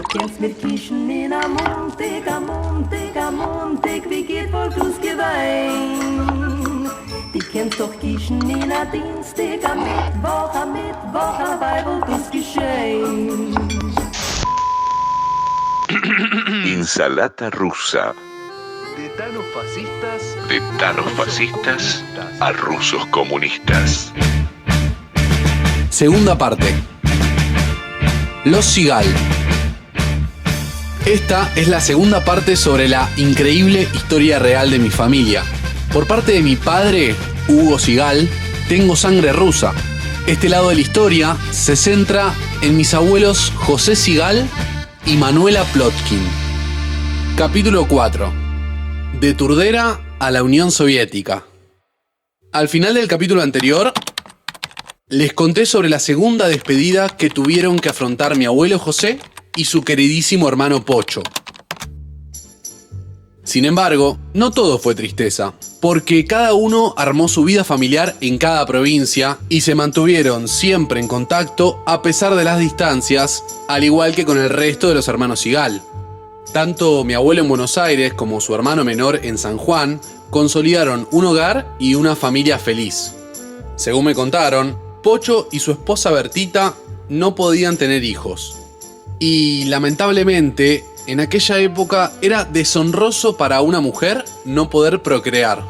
kennst mit Kischen in a Montig, wie geht wohl dus Gewein? Die kennst doch Kischen in a Dienstag, am Mittwoch, dabei wohl dus geschehen. Insalata rusa. De tanos fascistas a rusos comunistas. Segunda parte. Los Sigal. Esta es la segunda parte sobre la increíble historia real de mi familia. Por parte de mi padre, Hugo Sigal, tengo sangre rusa. Este lado de la historia se centra en mis abuelos José Sigal y Manuela Plotkin. Capítulo 4. De Turdera a la Unión Soviética. Al final del capítulo anterior, les conté sobre la segunda despedida que tuvieron que afrontar mi abuelo José y su queridísimo hermano Pocho. Sin embargo, no todo fue tristeza, porque cada uno armó su vida familiar en cada provincia y se mantuvieron siempre en contacto a pesar de las distancias, al igual que con el resto de los hermanos Sigal. Tanto mi abuelo en Buenos Aires como su hermano menor en San Juan consolidaron un hogar y una familia feliz. Según me contaron, Pocho y su esposa Bertita no podían tener hijos. Y lamentablemente, en aquella época era deshonroso para una mujer no poder procrear.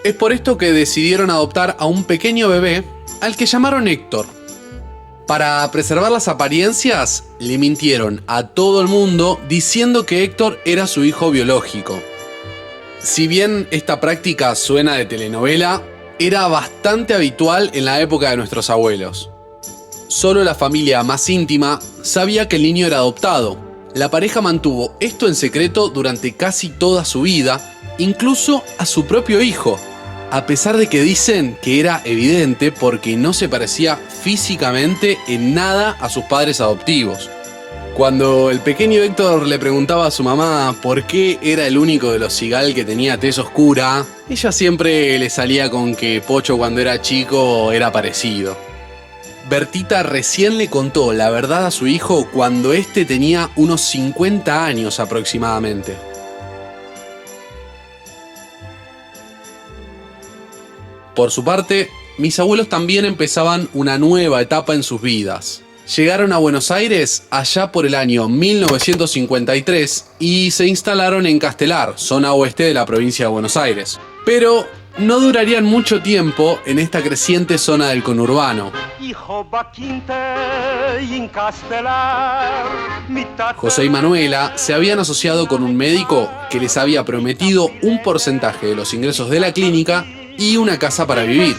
Es por esto que decidieron adoptar a un pequeño bebé al que llamaron Héctor. Para preservar las apariencias, le mintieron a todo el mundo diciendo que Héctor era su hijo biológico. Si bien esta práctica suena de telenovela, era bastante habitual en la época de nuestros abuelos. Solo la familia más íntima sabía que el niño era adoptado. La pareja mantuvo esto en secreto durante casi toda su vida, incluso a su propio hijo, a pesar de que dicen que era evidente porque no se parecía físicamente en nada a sus padres adoptivos. Cuando el pequeño Héctor le preguntaba a su mamá por qué era el único de los Sigal que tenía tez oscura, ella siempre le salía con que Pocho cuando era chico era parecido. Bertita recién le contó la verdad a su hijo cuando éste tenía unos 50 años aproximadamente. Por su parte, mis abuelos también empezaban una nueva etapa en sus vidas. Llegaron a Buenos Aires allá por el año 1953 y se instalaron en Castelar, zona oeste de la provincia de Buenos Aires. Pero no durarían mucho tiempo en esta creciente zona del conurbano. José y Manuela se habían asociado con un médico que les había prometido un porcentaje de los ingresos de la clínica y una casa para vivir.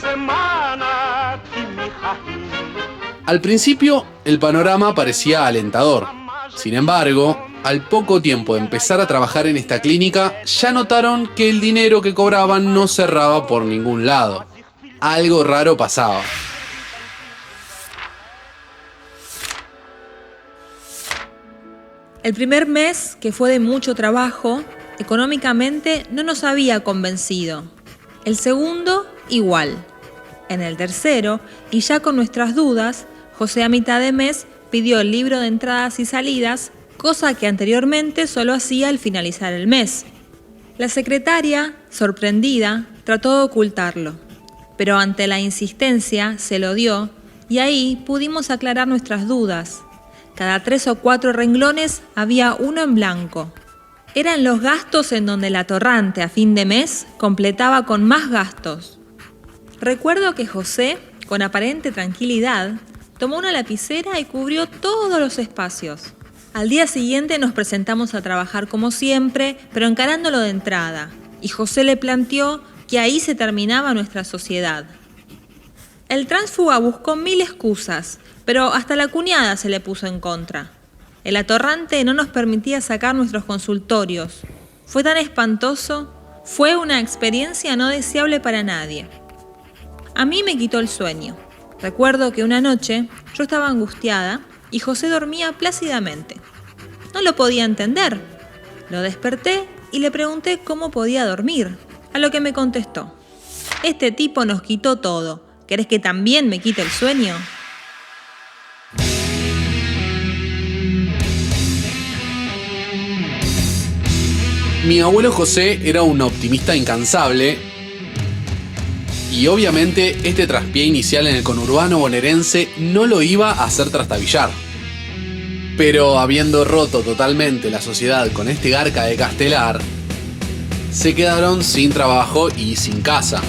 Al principio, el panorama parecía alentador. Sin embargo, al poco tiempo de empezar a trabajar en esta clínica, ya notaron que el dinero que cobraban no cerraba por ningún lado. Algo raro pasaba. El primer mes, que fue de mucho trabajo, económicamente no nos había convencido. El segundo, igual. En el tercero, y ya con nuestras dudas, José a mitad de mes pidió el libro de entradas y salidas, cosa que anteriormente solo hacía al finalizar el mes. La secretaria, sorprendida, trató de ocultarlo, pero ante la insistencia se lo dio y ahí pudimos aclarar nuestras dudas. Cada 3 o 4 renglones había uno en blanco. Eran los gastos en donde la torrante a fin de mes completaba con más gastos. Recuerdo que José, con aparente tranquilidad, tomó una lapicera y cubrió todos los espacios. Al día siguiente nos presentamos a trabajar como siempre, pero encarándolo de entrada, y José le planteó que ahí se terminaba nuestra sociedad. El tránsfuga buscó 1000 excusas, pero hasta la cuñada se le puso en contra. El atorrante no nos permitía sacar nuestros consultorios. Fue tan espantoso, fue una experiencia no deseable para nadie. A mí me quitó el sueño. Recuerdo que una noche yo estaba angustiada y José dormía plácidamente. No lo podía entender. Lo desperté y le pregunté cómo podía dormir, a lo que me contestó: este tipo nos quitó todo. ¿Querés que también me quite el sueño? Mi abuelo José era un optimista incansable y obviamente este traspié inicial en el conurbano bonaerense no lo iba a hacer trastabillar. Pero habiendo roto totalmente la sociedad con este garca de Castelar, se quedaron sin trabajo y sin casa.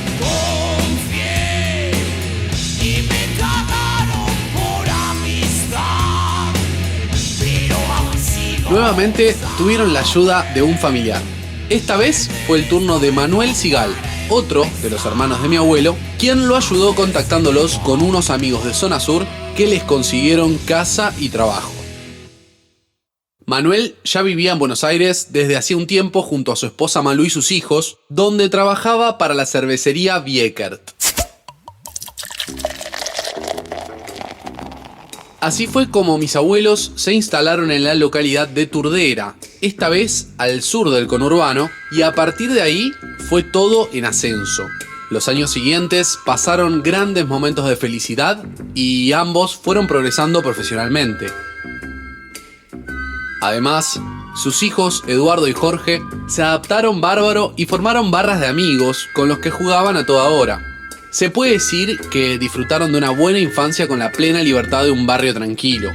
Nuevamente tuvieron la ayuda de un familiar. Esta vez fue el turno de Manuel Sigal, otro de los hermanos de mi abuelo, quien lo ayudó contactándolos con unos amigos de Zona Sur que les consiguieron casa y trabajo. Manuel ya vivía en Buenos Aires desde hacía un tiempo junto a su esposa Malú y sus hijos, donde trabajaba para la cervecería Viekert. Así fue como mis abuelos se instalaron en la localidad de Turdera, esta vez al sur del conurbano, y a partir de ahí fue todo en ascenso. Los años siguientes pasaron grandes momentos de felicidad y ambos fueron progresando profesionalmente. Además, sus hijos, Eduardo y Jorge, se adaptaron bárbaro y formaron barras de amigos con los que jugaban a toda hora. Se puede decir que disfrutaron de una buena infancia con la plena libertad de un barrio tranquilo.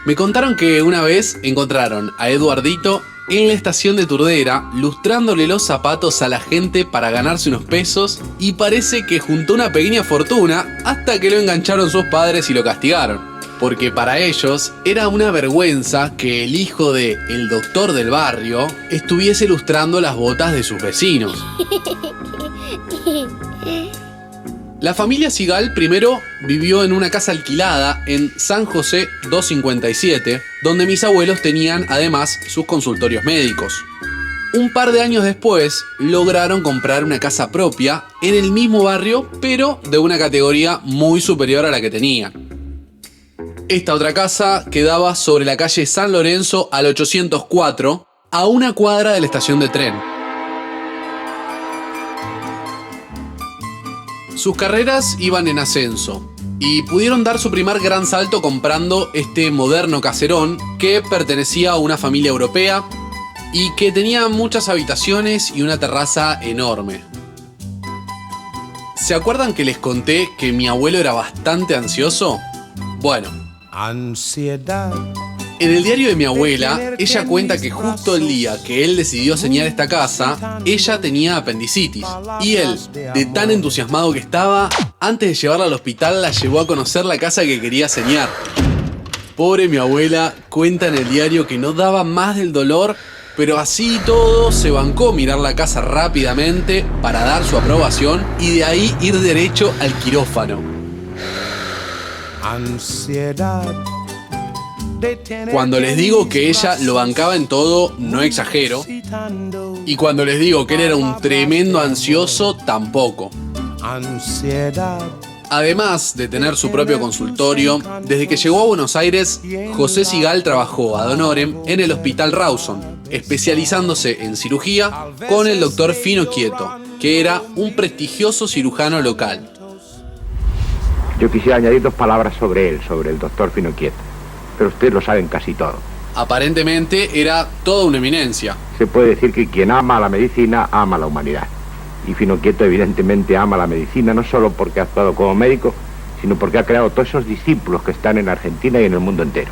Me contaron que una vez encontraron a Eduardito en la estación de Turdera, lustrándole los zapatos a la gente para ganarse unos pesos, y parece que juntó una pequeña fortuna hasta que lo engancharon sus padres y lo castigaron. Porque para ellos era una vergüenza que el hijo de el doctor del barrio estuviese lustrando las botas de sus vecinos. La familia Sigal primero vivió en una casa alquilada en San José 257, donde mis abuelos tenían además sus consultorios médicos. Un par de años después lograron comprar una casa propia en el mismo barrio, pero de una categoría muy superior a la que tenían. Esta otra casa quedaba sobre la calle San Lorenzo al 804, a una cuadra de la estación de tren. Sus carreras iban en ascenso y pudieron dar su primer gran salto comprando este moderno caserón que pertenecía a una familia europea y que tenía muchas habitaciones y una terraza enorme. ¿Se acuerdan que les conté que mi abuelo era bastante ansioso? Bueno, ansiedad. En el diario de mi abuela, ella cuenta que justo el día que él decidió señalar esta casa, ella tenía apendicitis. Y él, de tan entusiasmado que estaba, antes de llevarla al hospital la llevó a conocer la casa que quería señar. Pobre mi abuela, cuenta en el diario que no daba más del dolor, pero así y todo se bancó mirar la casa rápidamente para dar su aprobación y de ahí ir derecho al quirófano. Ansiedad. Cuando les digo que ella lo bancaba en todo, no exagero. Y cuando les digo que él era un tremendo ansioso, tampoco. Ansiedad. Además de tener su propio consultorio, desde que llegó a Buenos Aires, José Sigal trabajó ad honorem en el Hospital Rawson, especializándose en cirugía con el doctor Fino Quieto, que era un prestigioso cirujano local. Yo quisiera añadir 2 palabras sobre él, sobre el doctor Fino Quieto, pero ustedes lo saben casi todo. Aparentemente era toda una eminencia. Se puede decir que quien ama a la medicina, ama a la humanidad. Y Fino Quieto evidentemente ama la medicina, no solo porque ha actuado como médico, sino porque ha creado todos esos discípulos que están en Argentina y en el mundo entero.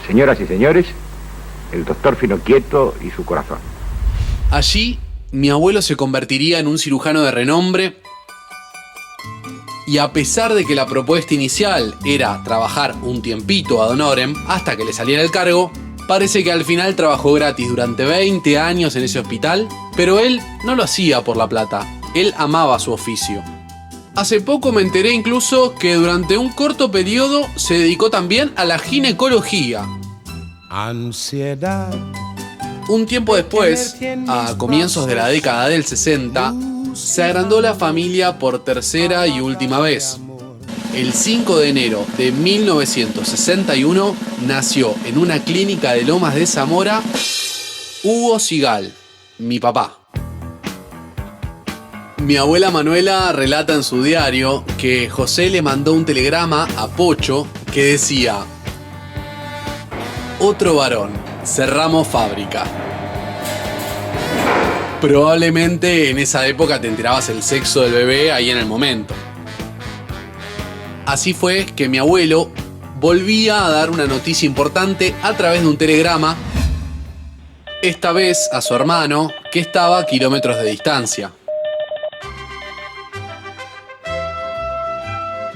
Señoras y señores, el doctor Fino Quieto y su corazón. Allí, mi abuelo se convertiría en un cirujano de renombre, y a pesar de que la propuesta inicial era trabajar un tiempito ad honorem hasta que le saliera el cargo, parece que al final trabajó gratis durante 20 años en ese hospital, pero él no lo hacía por la plata, él amaba su oficio. Hace poco me enteré incluso que durante un corto periodo se dedicó también a la ginecología. Ansiedad. Un tiempo después, a comienzos de la década del 60, se agrandó la familia por tercera y última vez. El 5 de enero de 1961 nació en una clínica de Lomas de Zamora Hugo Sigal, mi papá. Mi abuela Manuela relata en su diario que José le mandó un telegrama a Pocho que decía: otro varón, cerramos fábrica. Probablemente en esa época te enterabas el sexo del bebé ahí en el momento. Así fue que mi abuelo volvía a dar una noticia importante a través de un telegrama, esta vez a su hermano, que estaba a kilómetros de distancia.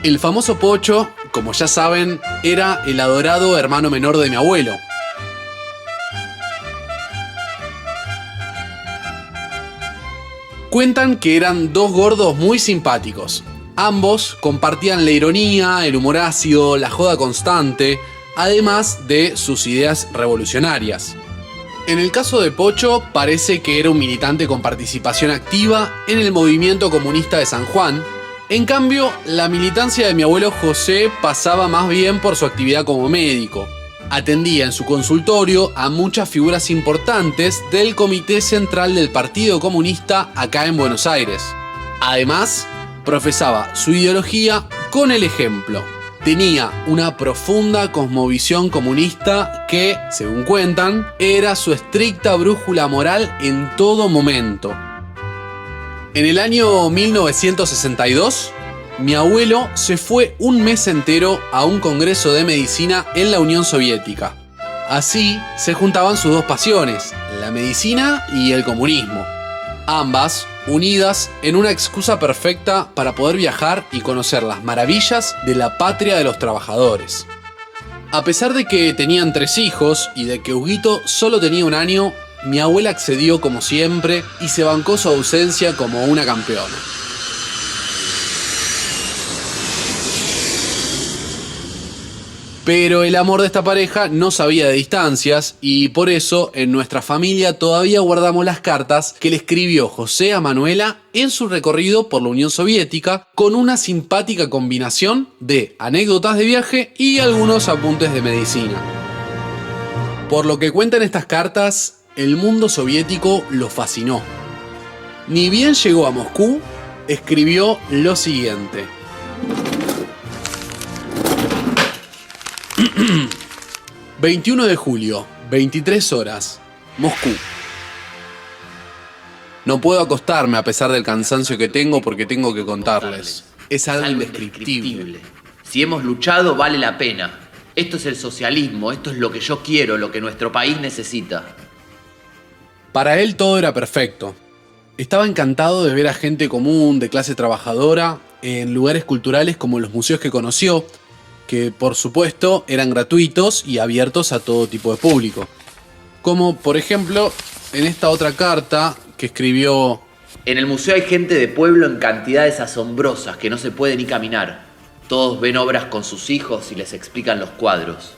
El famoso Pocho, como ya saben, era el adorado hermano menor de mi abuelo. Cuentan que eran dos gordos muy simpáticos. Ambos compartían la ironía, el humor ácido, la joda constante, además de sus ideas revolucionarias. En el caso de Pocho, parece que era un militante con participación activa en el movimiento comunista de San Juan. En cambio, la militancia de mi abuelo José pasaba más bien por su actividad como médico. Atendía en su consultorio a muchas figuras importantes del Comité Central del Partido Comunista acá en Buenos Aires. Además, profesaba su ideología con el ejemplo. Tenía una profunda cosmovisión comunista que, según cuentan, era su estricta brújula moral en todo momento. En el año 1962, mi abuelo se fue un mes entero a un congreso de medicina en la Unión Soviética. Así se juntaban sus dos pasiones, la medicina y el comunismo. Ambas unidas en una excusa perfecta para poder viajar y conocer las maravillas de la patria de los trabajadores. A pesar de que tenían 3 hijos y de que Huguito solo tenía 1 año, mi abuela accedió como siempre y se bancó su ausencia como una campeona. Pero el amor de esta pareja no sabía de distancias y por eso en nuestra familia todavía guardamos las cartas que le escribió José a Manuela en su recorrido por la Unión Soviética, con una simpática combinación de anécdotas de viaje y algunos apuntes de medicina. Por lo que cuentan estas cartas, el mundo soviético lo fascinó. Ni bien llegó a Moscú, escribió lo siguiente: 21 de julio, 23 horas, Moscú. No puedo acostarme a pesar del cansancio que tengo porque tengo que contarles. Es algo indescriptible. Si hemos luchado, vale la pena. Esto es el socialismo, esto es lo que yo quiero, lo que nuestro país necesita. Para él todo era perfecto. Estaba encantado de ver a gente común, de clase trabajadora, en lugares culturales como los museos que conoció, que por supuesto eran gratuitos y abiertos a todo tipo de público. Como por ejemplo en esta otra carta que escribió: en el museo hay gente de pueblo en cantidades asombrosas que no se puede ni caminar. Todos ven obras con sus hijos y les explican los cuadros.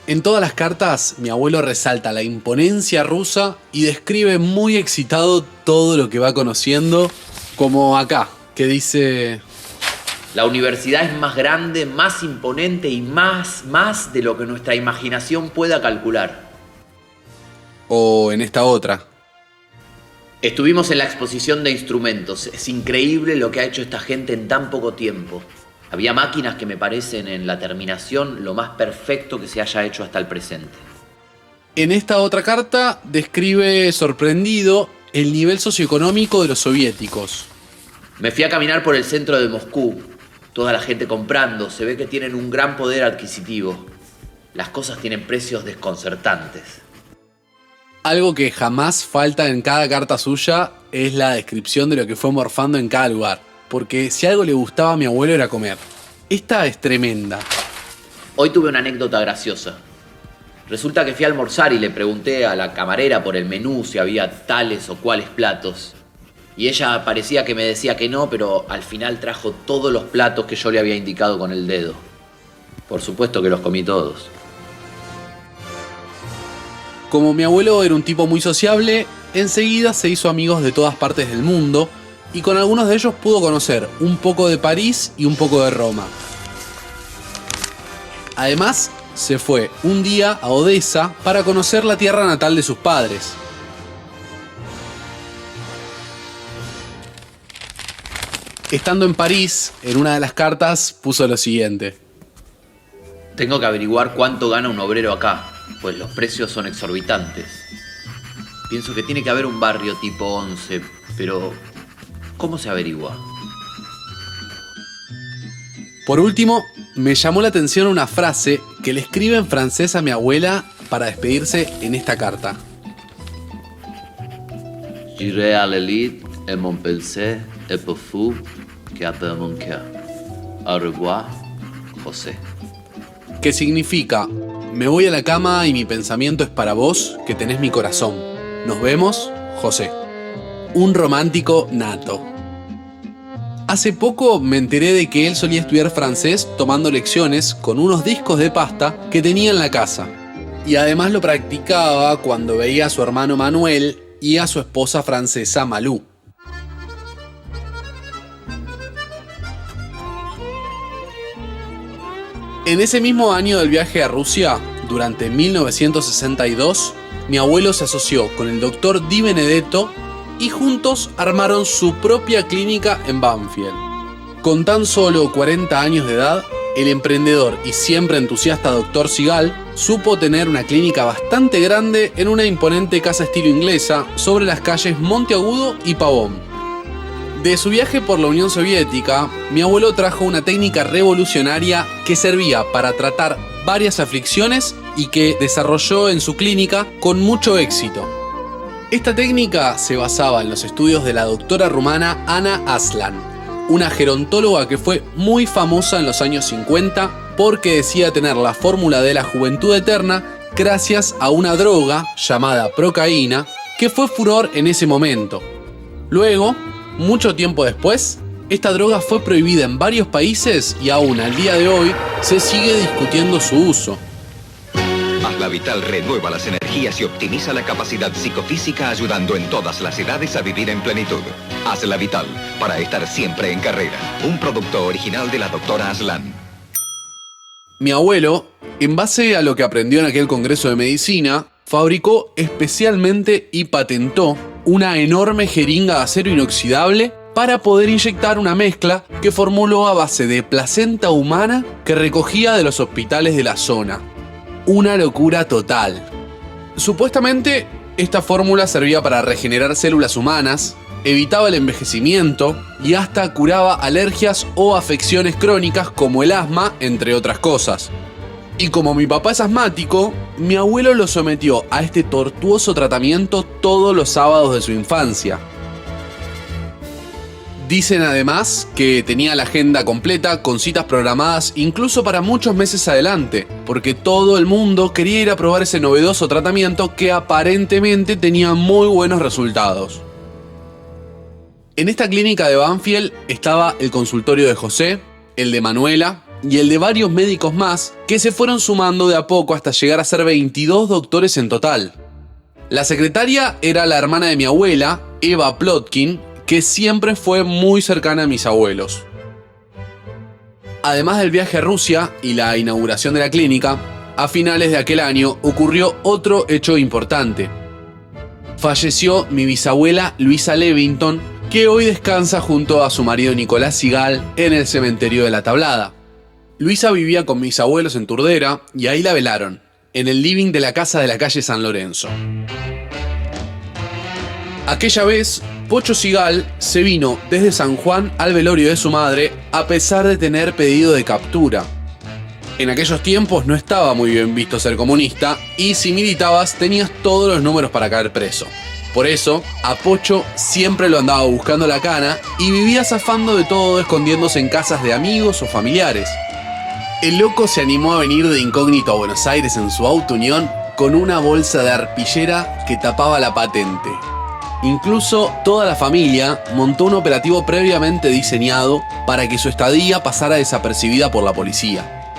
En todas las cartas mi abuelo resalta la imponencia rusa y describe muy excitado todo lo que va conociendo, como acá, que dice: la universidad es más grande, más imponente y más de lo que nuestra imaginación pueda calcular. O en esta otra: estuvimos en la exposición de instrumentos. Es increíble lo que ha hecho esta gente en tan poco tiempo. Había máquinas que me parecen en la terminación lo más perfecto que se haya hecho hasta el presente. En esta otra carta describe sorprendido el nivel socioeconómico de los soviéticos. Me fui a caminar por el centro de Moscú. Toda la gente comprando, se ve que tienen un gran poder adquisitivo. Las cosas tienen precios desconcertantes. Algo que jamás falta en cada carta suya es la descripción de lo que fue morfando en cada lugar. Porque si algo le gustaba a mi abuelo era comer. Esta es tremenda. Hoy tuve una anécdota graciosa. Resulta que fui a almorzar y le pregunté a la camarera por el menú si había tales o cuales platos. Y ella parecía que me decía que no, pero al final trajo todos los platos que yo le había indicado con el dedo. Por supuesto que los comí todos. Como mi abuelo era un tipo muy sociable, enseguida se hizo amigos de todas partes del mundo y con algunos de ellos pudo conocer un poco de París y un poco de Roma. Además, se fue un día a Odessa para conocer la tierra natal de sus padres. Estando en París, en una de las cartas puso lo siguiente: tengo que averiguar cuánto gana un obrero acá, pues los precios son exorbitantes. Pienso que tiene que haber un barrio tipo 11, pero ¿cómo se averigua? Por último, me llamó la atención una frase que le escribe en francés a mi abuela para despedirse en esta carta. J'irai à l'élite et mon pensée est pour fou que appelle mon cœur. Au revoir, José. Que significa, me voy a la cama y mi pensamiento es para vos, que tenés mi corazón. Nos vemos, José. Un romántico nato. Hace poco me enteré de que él solía estudiar francés tomando lecciones con unos discos de pasta que tenía en la casa. Y además lo practicaba cuando veía a su hermano Manuel y a su esposa francesa Malú. En ese mismo año del viaje a Rusia, durante 1962, mi abuelo se asoció con el doctor Di Benedetto y juntos armaron su propia clínica en Banfield. Con tan solo 40 años de edad, el emprendedor y siempre entusiasta Dr. Sigal supo tener una clínica bastante grande en una imponente casa estilo inglesa sobre las calles Monteagudo y Pavón. De su viaje por la Unión Soviética, mi abuelo trajo una técnica revolucionaria que servía para tratar varias aflicciones y que desarrolló en su clínica con mucho éxito. Esta técnica se basaba en los estudios de la doctora rumana Ana Aslan, una gerontóloga que fue muy famosa en los años 50 porque decía tener la fórmula de la juventud eterna gracias a una droga llamada procaína que fue furor en ese momento. Luego, mucho tiempo después, esta droga fue prohibida en varios países y aún al día de hoy se sigue discutiendo su uso. Asla Vital renueva las energías y optimiza la capacidad psicofísica ayudando en todas las edades a vivir en plenitud. Asla Vital, para estar siempre en carrera. Un producto original de la doctora Aslan. Mi abuelo, en base a lo que aprendió en aquel congreso de medicina, fabricó especialmente y patentó una enorme jeringa de acero inoxidable para poder inyectar una mezcla que formuló a base de placenta humana que recogía de los hospitales de la zona. Una locura total. Supuestamente, esta fórmula servía para regenerar células humanas, evitaba el envejecimiento y hasta curaba alergias o afecciones crónicas como el asma, entre otras cosas. Y como mi papá es asmático, mi abuelo lo sometió a este tortuoso tratamiento todos los sábados de su infancia. Dicen además que tenía la agenda completa con citas programadas incluso para muchos meses adelante, porque todo el mundo quería ir a probar ese novedoso tratamiento que aparentemente tenía muy buenos resultados. En esta clínica de Banfield estaba el consultorio de José, el de Manuela y el de varios médicos más que se fueron sumando de a poco hasta llegar a ser 22 doctores en total. La secretaria era la hermana de mi abuela, Eva Plotkin, que siempre fue muy cercana a mis abuelos. Además del viaje a Rusia y la inauguración de la clínica, a finales de aquel año ocurrió otro hecho importante. Falleció mi bisabuela Luisa Levington, que hoy descansa junto a su marido Nicolás Sigal en el cementerio de La Tablada. Luisa vivía con mis abuelos en Turdera y ahí la velaron, en el living de la casa de la calle San Lorenzo. Aquella vez, Pocho Sigal se vino desde San Juan al velorio de su madre a pesar de tener pedido de captura. En aquellos tiempos no estaba muy bien visto ser comunista y si militabas tenías todos los números para caer preso. Por eso, a Pocho siempre lo andaba buscando la cana y vivía zafando de todo escondiéndose en casas de amigos o familiares. El loco se animó a venir de incógnito a Buenos Aires en su auto Unión con una bolsa de arpillera que tapaba la patente. Incluso toda la familia montó un operativo previamente diseñado para que su estadía pasara desapercibida por la policía.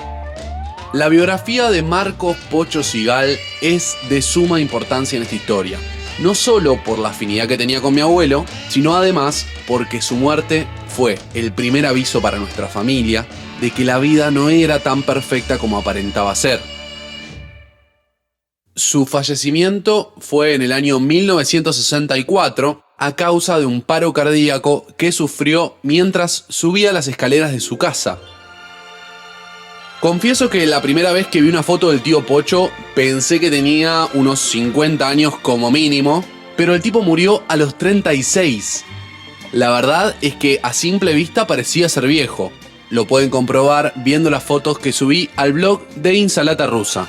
La biografía de Marcos Pocho Sigal es de suma importancia en esta historia, no solo por la afinidad que tenía con mi abuelo, sino además porque su muerte fue el primer aviso para nuestra familia de que la vida no era tan perfecta como aparentaba ser. Su fallecimiento fue en el año 1964 a causa de un paro cardíaco que sufrió mientras subía las escaleras de su casa. Confieso que la primera vez que vi una foto del tío Pocho pensé que tenía unos 50 años como mínimo, pero el tipo murió a los 36. La verdad es que a simple vista parecía ser viejo. Lo pueden comprobar viendo las fotos que subí al blog de Insalata Rusa.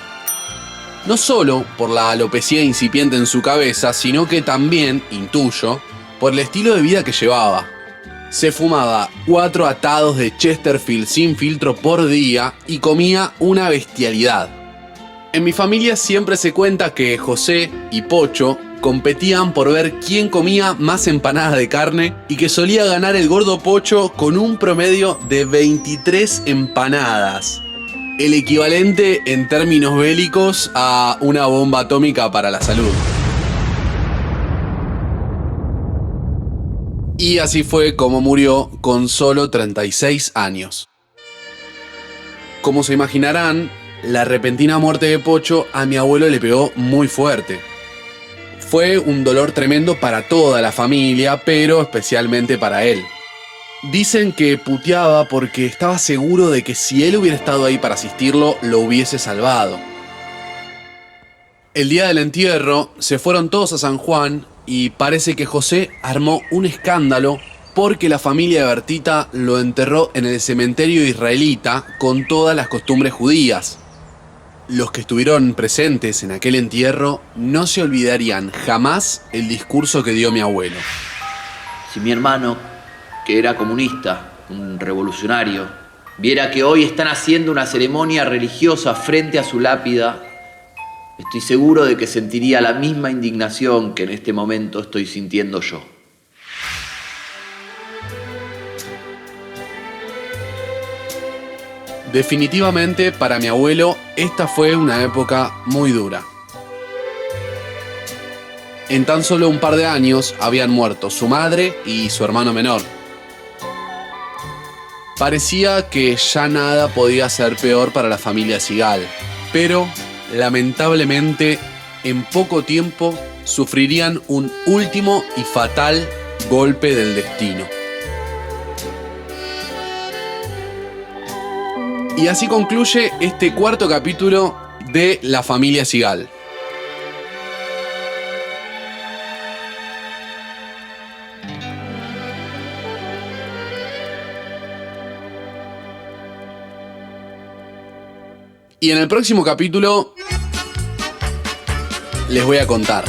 No solo por la alopecia incipiente en su cabeza, sino que también, intuyo, por el estilo de vida que llevaba. Se fumaba 4 atados de Chesterfield sin filtro por día y comía una bestialidad. En mi familia siempre se cuenta que José y Pocho competían por ver quién comía más empanadas de carne y que solía ganar el gordo Pocho con un promedio de 23 empanadas. El equivalente en términos bélicos a una bomba atómica para la salud. Y así fue como murió con solo 36 años. Como se imaginarán, la repentina muerte de Pocho a mi abuelo le pegó muy fuerte. Fue un dolor tremendo para toda la familia, pero especialmente para él. Dicen que puteaba porque estaba seguro de que si él hubiera estado ahí para asistirlo, lo hubiese salvado. El día del entierro se fueron todos a San Juan y parece que José armó un escándalo porque la familia de Bertita lo enterró en el cementerio israelita con todas las costumbres judías. Los que estuvieron presentes en aquel entierro no se olvidarían jamás el discurso que dio mi abuelo. Si mi hermano, que era comunista, un revolucionario, viera que hoy están haciendo una ceremonia religiosa frente a su lápida, estoy seguro de que sentiría la misma indignación que en este momento estoy sintiendo yo. Definitivamente, para mi abuelo, esta fue una época muy dura. En tan solo un par de años habían muerto su madre y su hermano menor. Parecía que ya nada podía ser peor para la familia Sigal, pero lamentablemente en poco tiempo sufrirían un último y fatal golpe del destino. Y así concluye este cuarto capítulo de La familia Sigal. Y en el próximo capítulo les voy a contar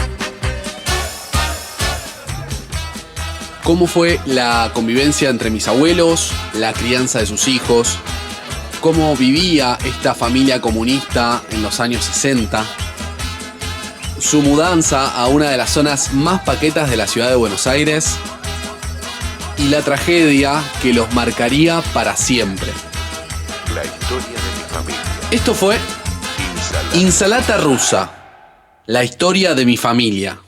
cómo fue la convivencia entre mis abuelos, la crianza de sus hijos, cómo vivía esta familia comunista en los años 60, su mudanza a una de las zonas más paquetas de la ciudad de Buenos Aires y la tragedia que los marcaría para siempre. La historia de mi familia. Esto fue Insalata Rusa, la historia de mi familia.